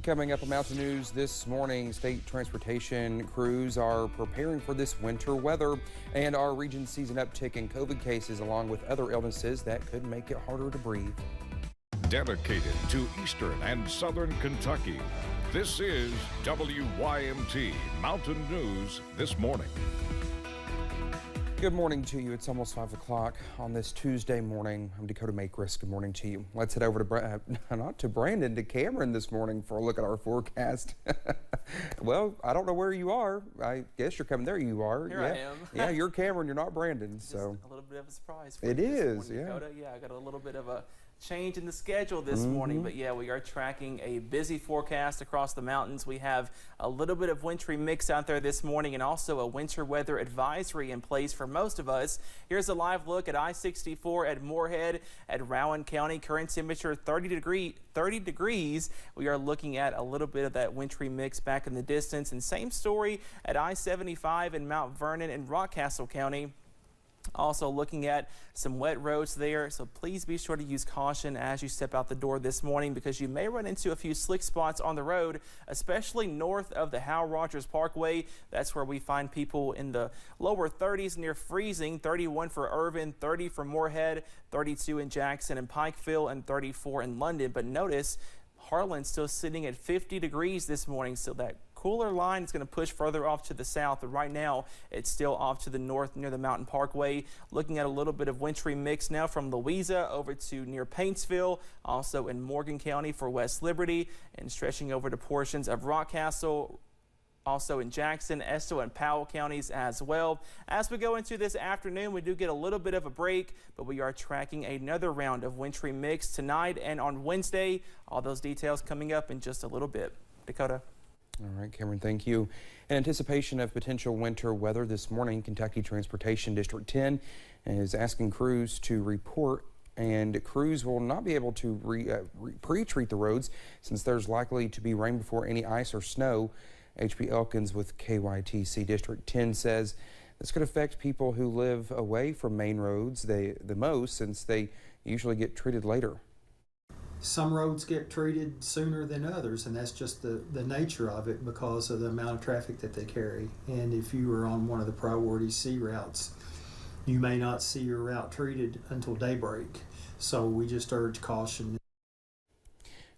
Coming up on Mountain News this morning, state transportation crews are preparing for this winter weather, and our region sees an uptick in COVID cases along with other illnesses that could make it harder to breathe. Dedicated to Eastern and Southern Kentucky, this is WYMT Mountain News this morning. Good morning to you. It's almost 5 o'clock on this Tuesday morning. I'm Dakota Makris. Good morning to you. Let's head over to Cameron this morning for a look at our forecast. Well, I don't know where you are. I guess you're coming there. You are. Here yeah. I am. Yeah, you're Cameron. You're not Brandon. So just a little bit of a surprise for it you is. this morning, Yeah. Dakota. Yeah, I got a little bit of a change in the schedule this morning, but yeah, we are tracking a busy forecast across the mountains. We have a little bit of wintry mix out there this morning and also a winter weather advisory in place for most of us. Here's a live look at I-64 at Moorhead at Rowan County. Current temperature 30 degrees. We are looking at a little bit of that wintry mix back in the distance, and same story at I-75 in Mount Vernon and Rockcastle County. Also looking at some wet roads there, so please be sure to use caution as you step out the door this morning because you may run into a few slick spots on the road, especially north of the Hal Rogers Parkway. That's where we find people in the lower 30s near freezing, 31 for Irvin, 30 for Moorhead, 32 in Jackson and Pikeville, and 34 in London. But notice Harlan's still sitting at 50 degrees this morning, so that cooler line is going to push further off to the south, but right now it's still off to the north near the Mountain Parkway. Looking at a little bit of wintry mix now from Louisa over to near Paintsville, also in Morgan County for West Liberty, and stretching over to portions of Rockcastle, also in Jackson, Estill, and Powell counties as well. As we go into this afternoon, we do get a little bit of a break, but we are tracking another round of wintry mix tonight and on Wednesday. All those details coming up in just a little bit. Dakota. All right, Cameron, thank you. In anticipation of potential winter weather this morning, Kentucky Transportation District 10 is asking crews to report, and crews will not be able to pre-treat the roads since there's likely to be rain before any ice or snow. H.P. Elkins with KYTC District 10 says this could affect people who live away from main roads the most, since they usually get treated later. Some roads get treated sooner than others, and that's just the nature of it because of the amount of traffic that they carry. And if you are on one of the priority C routes, you may not see your route treated until daybreak. So we just urge caution.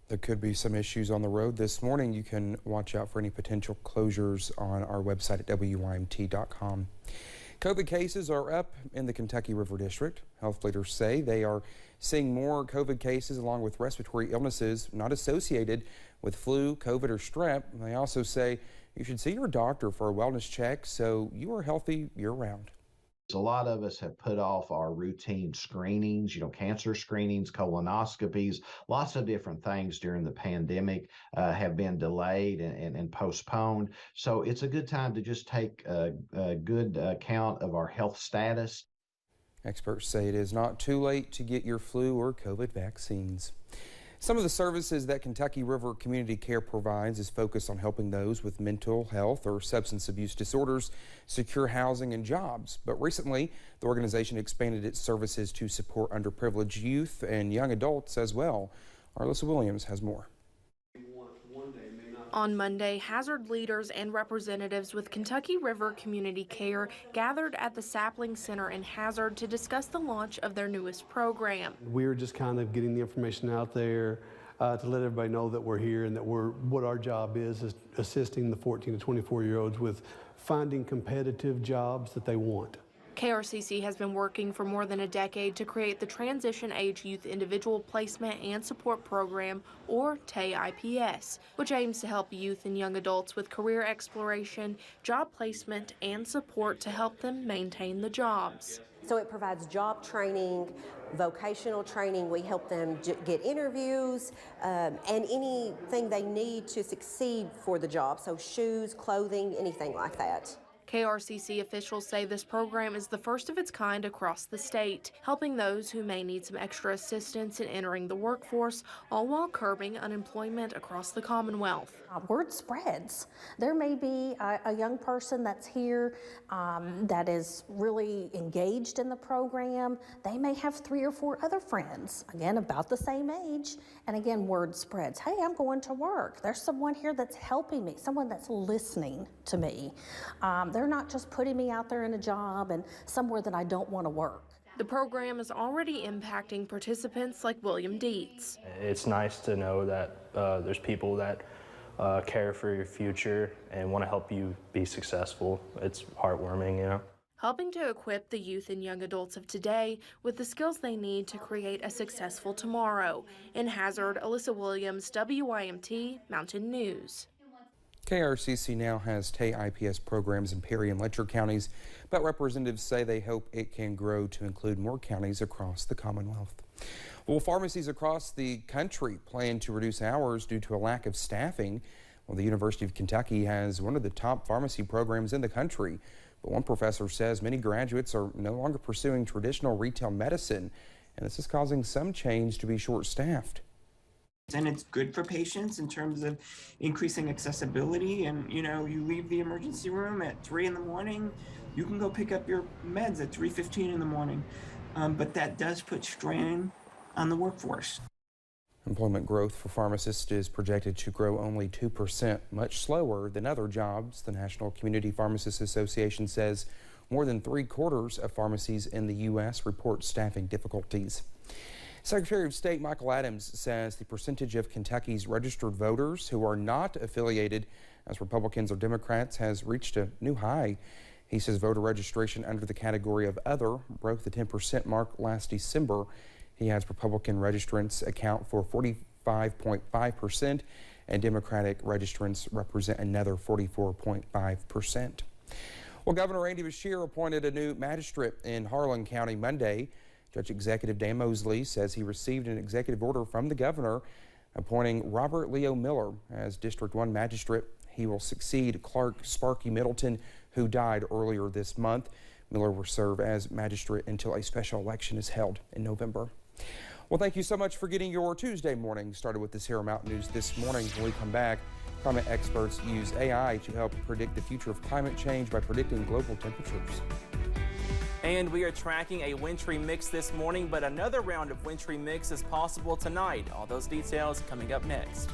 There could be some issues on the road this morning. You can watch out for any potential closures on our website at WYMT.com. COVID cases are up in the Kentucky River District. Health leaders say they are seeing more COVID cases along with respiratory illnesses not associated with flu, COVID, or strep. They also say you should see your doctor for a wellness check so you are healthy year-round. A lot of us have put off our routine screenings, cancer screenings, colonoscopies, lots of different things during the pandemic have been delayed and postponed. So it's a good time to just take a good account of our health status. Experts say it is not too late to get your flu or COVID vaccines. Some of the services that Kentucky River Community Care provides is focused on helping those with mental health or substance abuse disorders secure housing and jobs. But recently, the organization expanded its services to support underprivileged youth and young adults as well. Arlissa Williams has more. On Monday, hazard leaders and representatives with Kentucky River Community Care gathered at the Sapling Center in Hazard to discuss the launch of their newest program. We're just kind of getting the information out there to let everybody know that we're here and that what our job is assisting the 14 to 24-year-olds with finding competitive jobs that they want. KRCC has been working for more than a decade to create the Transition Age Youth Individual Placement and Support Program, or TAIPS, which aims to help youth and young adults with career exploration, job placement, and support to help them maintain the jobs. So it provides job training, vocational training. We help them get interviews and anything they need to succeed for the job, so shoes, clothing, anything like that. KRCC officials say this program is the first of its kind across the state, helping those who may need some extra assistance in entering the workforce, all while curbing unemployment across the Commonwealth. Word spreads. There may be a young person that's here that is really engaged in the program. They may have 3 or 4 other friends, again, about the same age. And again, word spreads. Hey, I'm going to work. There's someone here that's helping me, someone that's listening to me. They're not just putting me out there in a job and somewhere that I don't want to work. The program is already impacting participants like William Dietz. It's nice to know that there's people that care for your future and want to help you be successful. It's heartwarming, you know. Helping to equip the youth and young adults of today with the skills they need to create a successful tomorrow. In Hazard, Alyssa Williams, WYMT Mountain News. KRCC now has TAY IPS programs in Perry and Letcher counties, but representatives say they hope it can grow to include more counties across the Commonwealth. Well, pharmacies across the country plan to reduce hours due to a lack of staffing. Well, the University of Kentucky has one of the top pharmacy programs in the country, but one professor says many graduates are no longer pursuing traditional retail medicine, and this is causing some chains to be short-staffed. And it's good for patients in terms of increasing accessibility. And, you know, you leave the emergency room at 3 in the morning, you can go pick up your meds at 3:15 in the morning. But that does put strain on the workforce. Employment growth for pharmacists is projected to grow only 2%, much slower than other jobs. The National Community Pharmacists Association says more than 3/4 of pharmacies in the U.S. report staffing difficulties. Secretary of State Michael Adams says the percentage of Kentucky's registered voters who are not affiliated as Republicans or Democrats has reached a new high. He says voter registration under the category of other broke the 10% mark last December. He has Republican registrants account for 45.5% and Democratic registrants represent another 44.5%. Well, Governor Andy Beshear appointed a new magistrate in Harlan County Monday. Judge Executive Dan Mosley says he received an executive order from the governor appointing Robert Leo Miller as District 1 magistrate. He will succeed Clark Sparky Middleton, who died earlier this month. Miller will serve as magistrate until a special election is held in November. Well, thank you so much for getting your Tuesday morning started with this here on Mountain News this morning. When we come back, climate experts use AI to help predict the future of climate change by predicting global temperatures. And we are tracking a wintry mix this morning, but another round of wintry mix is possible tonight. All those details coming up next.